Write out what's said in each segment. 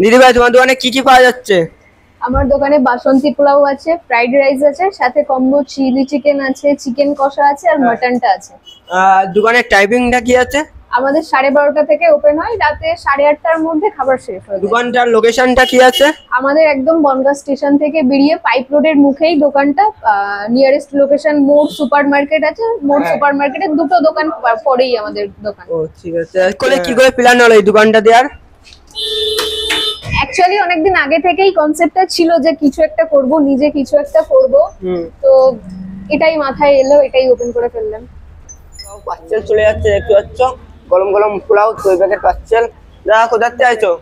দিদি ভাই তোমার দোকানে কি কি পাওয়া যাচ্ছে? আমার দোকানে বাসন্তী পোলাও আছে, ফ্রাইড রাইস আছে, সাথে কম্বো চিলি চিকেন আছে, চিকেন কষা আছে আর মাটনটা আছে। দোকানের টাইমিংটা কি আছে? আমাদের 12:30 থেকে ওপেন হয়, রাতে 8:30টার মধ্যে খাবার শেষ হয়ে যায়। দোকানটার লোকেশনটা কি আছে? আমাদের একদম বনগাঁ স্টেশন থেকে বেরিয়ে পাইপ রোডের মুখেই দোকানটা। নিয়ারেস্ট লোকেশন মোড় সুপার মার্কেট আছে, মোড় সুপার মার্কেটের দুটো দোকান পরেই আমাদের দোকান। ও ঠিক আছে। কি করে প্ল্যান হলো এই দোকানটা দেওয়ার? অ্যাকচুয়ালি অনেকদিন আগে থেকেই কনসেপ্টটা ছিল যে কিছু একটা করব, নিজে কিছু একটা করব, তো এটাই মাথায় এলো, এটাই ওপেন করে ফেললাম। পার্সেল চলে যাচ্ছে, দেখতে পাচ্ছ গরম গরম পোলাও 2 প্যাকেট পার্সেল। দাদা কোথাতে আইছো?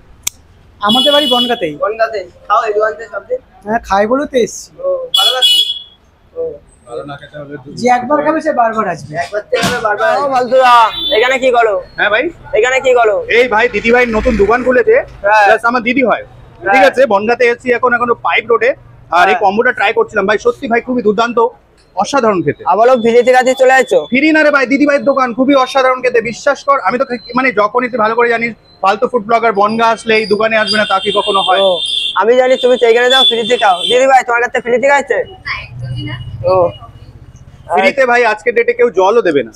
আমাদের বাড়ি বনগাঁতেই। বনগাঁতে খাও এই দোকানতে সবদিন? হ্যাঁ খাই বলতে এসেছি। ও ভালো লাগছে। ও ভালো না খেতে হলে যে একবার খাবে সে বারবার আসবে। একবার খেলে বারবার। ও বলতুরা এখানে কি করো? হ্যাঁ ভাই এখানে কি করো? এই ভাই দিদি ভাই নতুন দোকান খুলেছে, প্লাস আমার দিদি হয়, ঠিক আছে। বনগাঁতে এসেছি এখনো পাইপ রোডে, আর এই কম্বোটা ট্রাই করছিলাম ভাই, সত্যি ভাই খুবই দুর্দান্ত, অসাধারণ খেতে। আবারও ফ্রিতে কাছে চলে আসছো? ফিরি না রে ভাই, দিদি ভাইয়ের দোকান খুবই অসাধারণ খেতে, বিশ্বাস কর। আমি তো মানে যখনই তুই ভালো করে জানিস ফালতু ফুড ব্লগার বনগাঁ আসলে এই দোকানে আসবে না তা কি কখনো হয়? আমি জানি তুমি সেইখানে যাও ফ্রিতে খাও। দিদি ভাই তোমার কাছে ফ্রিতে খাইছে? না একদমই না। ও ফ্রিতে ভাই আজকের ডেটে কেউ জলও দেবে না,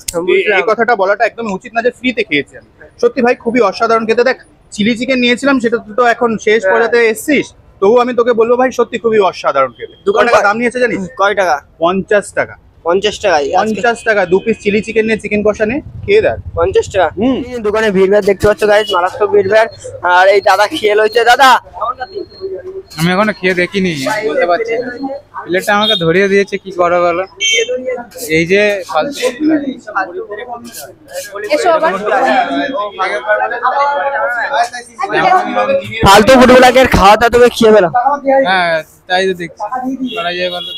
এই কথাটা বলাটা একদম উচিত না যে ফ্রিতে খেয়েছি আমি। সত্যি ভাই খুবই অসাধারণ খেতে। দেখ চিলি চিকেন নিয়েছিলাম, সেটা তো এখন শেষ পর্যায়ে এসছিস, তবু আমি তোকে বলবো ভাই সত্যি খুবই অসাধারণ খেতে। দোকানের দাম নিয়েছে জানিস? কয় টাকা? 50 টাকা। 50 টাকায়? 50 টাকা 2 পিস চিলি চিকেন নিয়ে চিকেন কষা নে, খেয়ে দেখ। 50 টাকা। দোকানে ভিড় ভাড় দেখতে পাচ্ছ গাইস, মারাত্মক ভিড় ভাড়। আর এই দাদা খেয়ে লইছে। দাদা আমি এখনো খেয়ে দেখিনি, বলতে পারছি না। প্লেটটা আমাকে ধরিয়ে দিয়েছে, কি করো বলো। এই যে ফালতু ফুটবলারের খাওয়াটা তুমি খেয়ে পেলো? হ্যাঁ তাই তো দেখছি, করা যায় বলো।